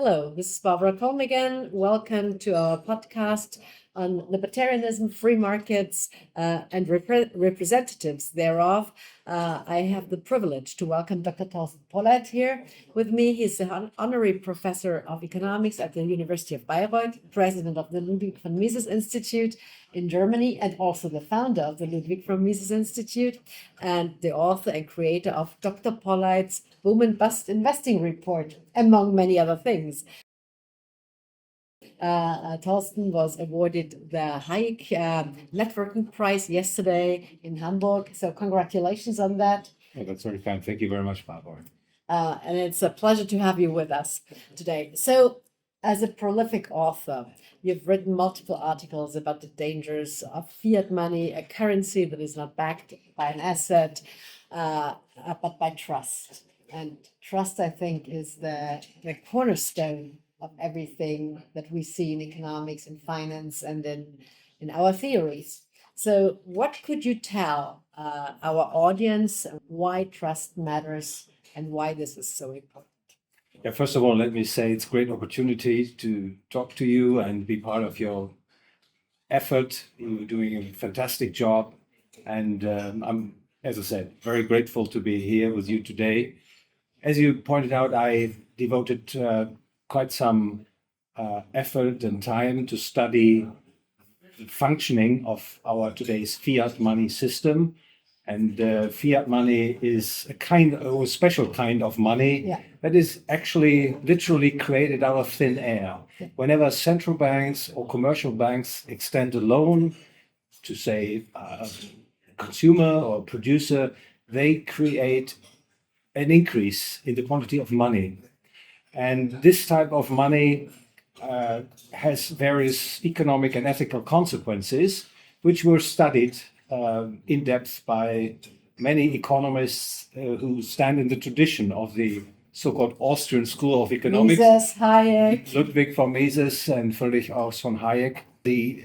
Hello, this is Barbara Colm again. Welcome to our podcast on libertarianism, free markets, and representatives thereof. I have the privilege to welcome Dr. Thorsten Polleit here with me. He's the Honorary Professor of Economics at the University of Bayreuth, president of the Ludwig von Mises Institute in Germany, and also the founder of the Ludwig von Mises Institute, and the author and creator of Dr. Polleit's Boom and Bust Investing Report, among many other things. Thorsten was awarded the Hayek Networking Prize yesterday in Hamburg. So congratulations on that. Oh, that's very kind. Thank you very much, Barbara. And it's a pleasure to have you with us today. So as a prolific author, you've written multiple articles about the dangers of fiat money, a currency that is not backed by an asset, but by trust. And trust, I think, is the cornerstone of everything that we see in economics and finance and in our theories. So what could you tell our audience why trust matters and why this is so important? Yeah, first of all, let me say it's a great opportunity to talk to you and be part of your effort. You're doing a fantastic job. And I'm, as I said, very grateful to be here with you today. As you pointed out, I devoted quite some effort and time to study the functioning of our today's fiat money system. And fiat money is a special kind of money that is actually literally created out of thin air. Whenever central banks or commercial banks extend a loan to, say, a consumer or producer, they create an increase in the quantity of money. And this type of money has various economic and ethical consequences, which were studied in depth by many economists who stand in the tradition of the so-called Austrian School of Economics. Mises, Hayek. Ludwig von Mises and Friedrich August von Hayek. The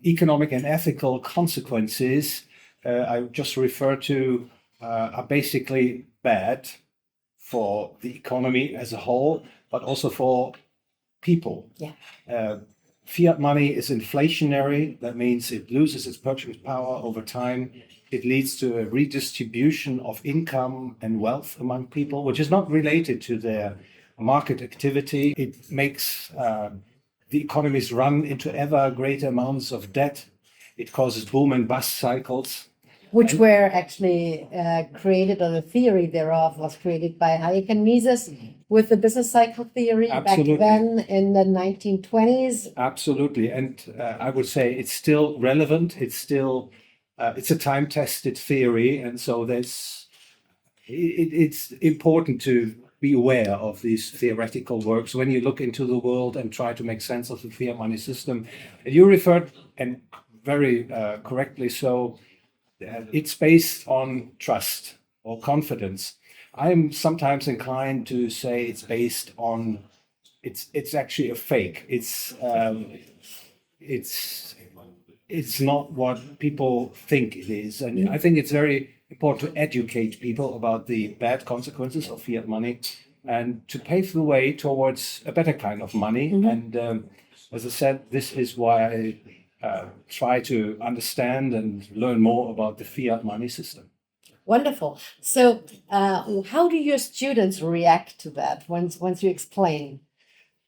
economic and ethical consequences I just referred to are basically bad for the economy as a whole, but also for people. Fiat money is inflationary. That means it loses its purchasing power over time. It leads to a redistribution of income and wealth among people, which is not related to their market activity. It makes the economies run into ever greater amounts of debt. It causes boom and bust cycles. Which were actually created, or the theory thereof was created by Hayek and Mises with the business cycle theory. Absolutely. Back then in the 1920s. Absolutely. And I would say it's still relevant. It's still, it's a time-tested theory. And so it's important to be aware of these theoretical works when you look into the world and try to make sense of the fiat money system. You referred, and very correctly so, it's based on trust or confidence. I'm sometimes inclined to say it's based on, it's actually a fake. It's not what people think it is. And I think it's very important to educate people about the bad consequences of fiat money and to pave the way towards a better kind of money. And as I said, this is why I try to understand and learn more about the fiat money system. Wonderful. So how do your students react to that once you explain?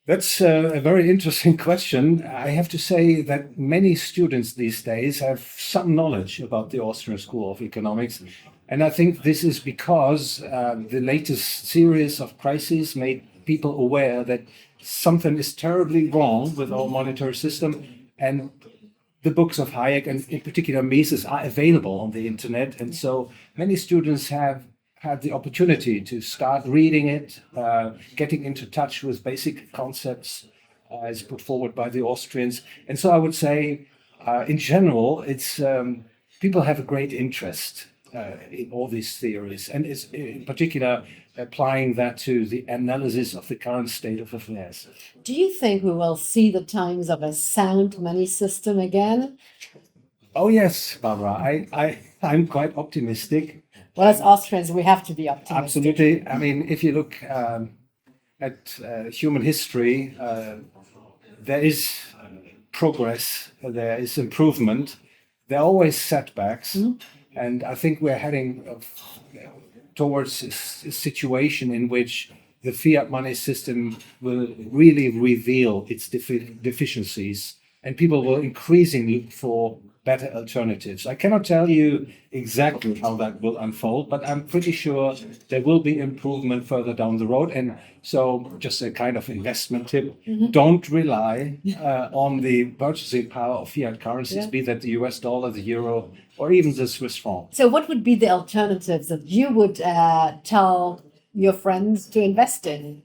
That's a very interesting question. I have to say that many students these days have some knowledge about the Austrian School of Economics. And I think this is because the latest series of crises made people aware that something is terribly wrong with our monetary system. And the books of Hayek, and in particular Mises, are available on the internet. And so many students have had the opportunity to start reading it, getting into touch with basic concepts as put forward by the Austrians. And so I would say, in general, it's people have a great interest in all these theories, and is in particular applying that to the analysis of the current state of affairs. Do you think we will see the times of a sound money system again? Oh yes, Barbara, I'm quite optimistic. Well, as Austrians, we have to be optimistic. Absolutely. I mean, if you look at human history, there is progress, there is improvement. There are always setbacks, and I think we're heading towards a situation in which the fiat money system will really reveal its deficiencies, and people will increasingly look for better alternatives. I cannot tell you exactly how that will unfold, but I'm pretty sure there will be improvement further down the road. And so, just a kind of investment tip, don't rely on the purchasing power of fiat currencies, be that the US dollar, the euro, or even the Swiss franc. So what would be the alternatives that you would tell your friends to invest in?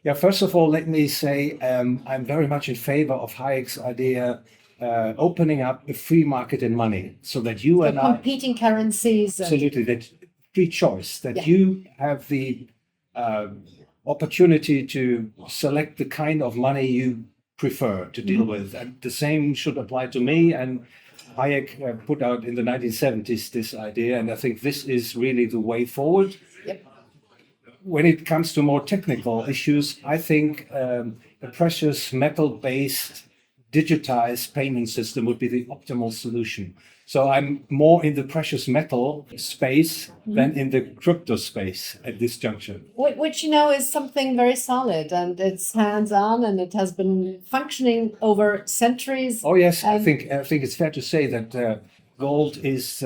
Yeah, first of all, let me say I'm very much in favor of Hayek's idea opening up a free market in money, so that you and I, competing currencies. absolutely, that free choice, that you have the opportunity to select the kind of money you prefer to deal with. And the same should apply to me. And Hayek put out in the 1970s this idea, and I think this is really the way forward. Yep. When it comes to more technical issues, I think a precious metal-based digitized payment system would be the optimal solution. So I'm more in the precious metal space than in the crypto space at this juncture. Which, is something very solid, and it's hands-on, and it has been functioning over centuries. Oh yes, I think it's fair to say that gold is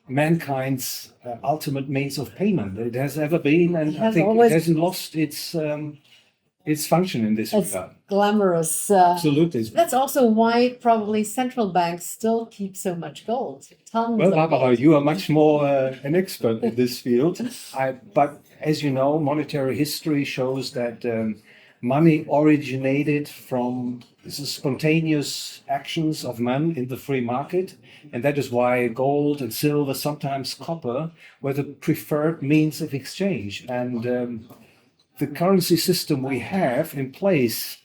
mankind's ultimate means of payment. It has ever been, and I think it hasn't lost its function in this regard. Glamorous. Absolutely. That's also why probably central banks still keep so much gold. Tons Well, of Barbara, gold. you are much more an expert in this field. But as you know, monetary history shows that money originated from the spontaneous actions of men in the free market. And that is why gold and silver, sometimes copper, were the preferred means of exchange. And the currency system we have in place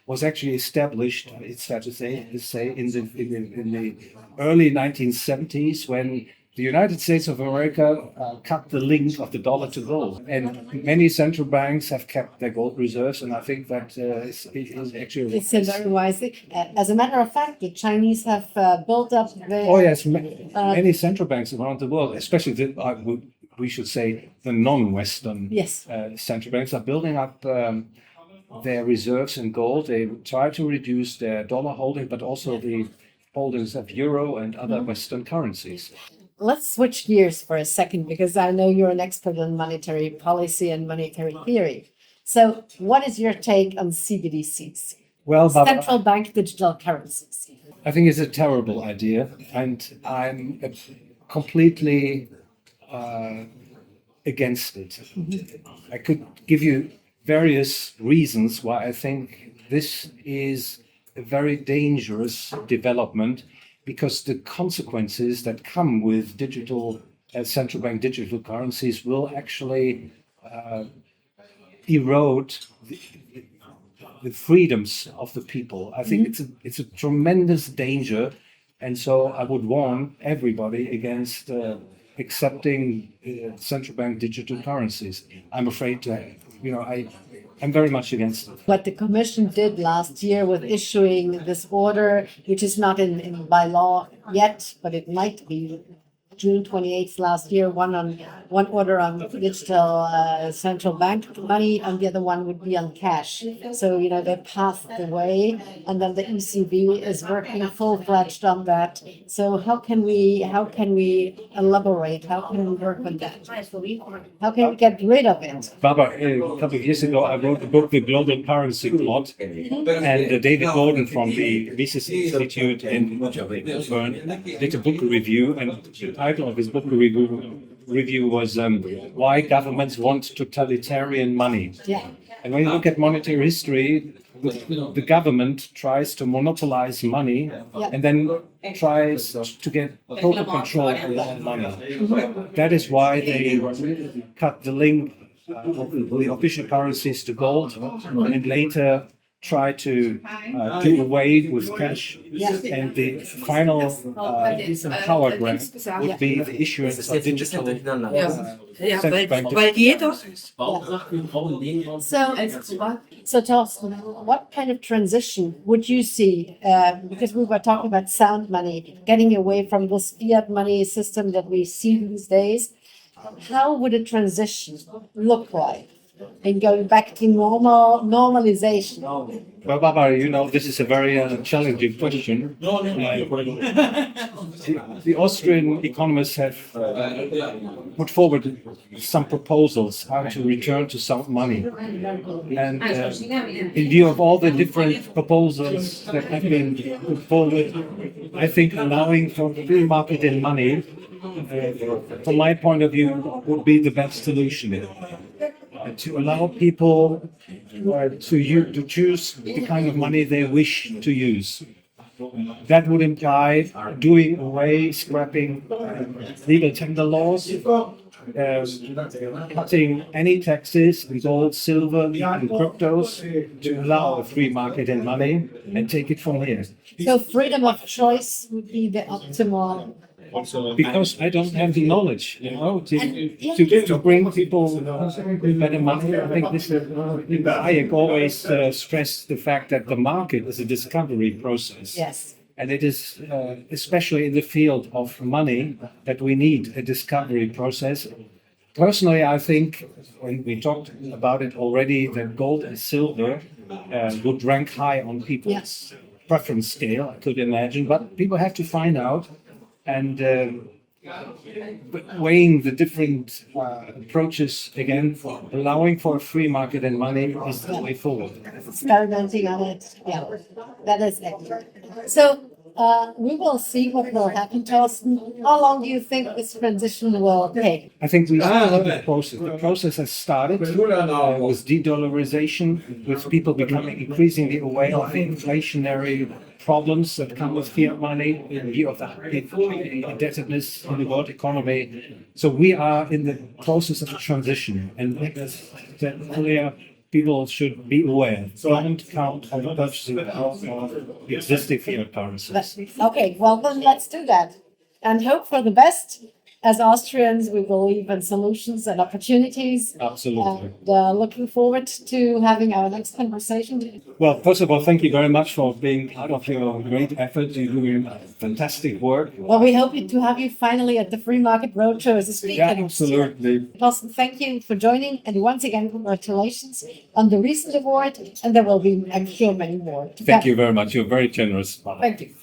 was actually established, it's fair to say, in the early 1970s, when the United States of America cut the link of the dollar to gold. And many central banks have kept their gold reserves, and I think that is actually... It's very wisely. As a matter of fact, the Chinese have built up their... Oh yes, many central banks around the world, especially we should say the non-Western central banks, are building up their reserves in gold. They try to reduce their dollar holding, but also the holdings of euro and other Western currencies. Let's switch gears for a second, because I know you're an expert on monetary policy and monetary theory. So what is your take on CBDCs? Well, Central bank digital currencies. I think it's a terrible idea, and I'm completely against it. I could give you various reasons why I think this is a very dangerous development, because the consequences that come with digital central bank digital currencies will actually erode the freedoms of the people. I think it's a tremendous danger, and so I would warn everybody against accepting central bank digital currencies. I'm afraid to, I'm very much against it. What the Commission did last year with issuing this order, which is not in by law yet, but it might be June 28th last year, one order on digital central bank money, and the other one would be on cash. So, they passed the way, and then the ECB is working full-fledged on that. So how can we elaborate? How can we work on that? How can we get rid of it? Barbara, a couple of years ago, I wrote the book, The Global Currency Plot, and David Gordon from the Mises Institute in Bern did a book review, and the title of his book review was Why Governments Want Totalitarian Money. Yeah. And when you look at monetary history, the government tries to monopolize money and then tries to get total control of that money. That is why they cut the link of the official currencies to gold, and later try to do away with cash, and the final power grab would be the issuance of digital central bank. So Thorsten, what kind of transition would you see? Because we were talking about sound money, getting away from this fiat money system that we see these days. How would a transition look like in going back to normalization? Well, Barbara, you know, this is a very challenging question. The Austrian economists have put forward some proposals how to return to sound money. And in view of all the different proposals that have been put forward, I think allowing for free market in money, from my point of view, would be the best solution. To allow people to choose the kind of money they wish to use. That would imply doing away, scrapping legal tender laws, cutting any taxes on gold, silver, and cryptos to allow a free market in money and take it from here. So freedom of choice would be the optimal. Because I don't have the knowledge, you know, to bring people better money. I think this Hayek always stressed the fact that the market is a discovery process. Yes. And it is especially in the field of money that we need a discovery process. Personally, I think, when we talked about it already, that gold and silver would rank high on people's preference scale, I could imagine. But people have to find out. And weighing the different approaches again, allowing for a free market and money is the way forward. Experimenting on it, yeah, that is excellent. So we will see what will happen, Thorsten. How long do you think this transition will take? I think we started the process. The process has started with de-dollarization, with people becoming increasingly aware of the inflationary problems that come with fiat money in view of the indebtedness in the world economy. So we are in the process of a transition, and as said earlier, people should be aware. Don't count on the purchasing power of the existing fiat currencies. Okay, well then let's do that and hope for the best. As Austrians, we believe in solutions and opportunities. Absolutely. And looking forward to having our next conversation. Well, first of all, thank you very much for being part of your great effort. You're doing fantastic work. Well, we hope to have you finally at the Free Market Roadshow as a speaker. Yeah, absolutely. Thorsten, thank you for joining. And once again, congratulations on the recent award. And there will be, I'm sure, many more. Thank you very much. You're very generous. Thank you.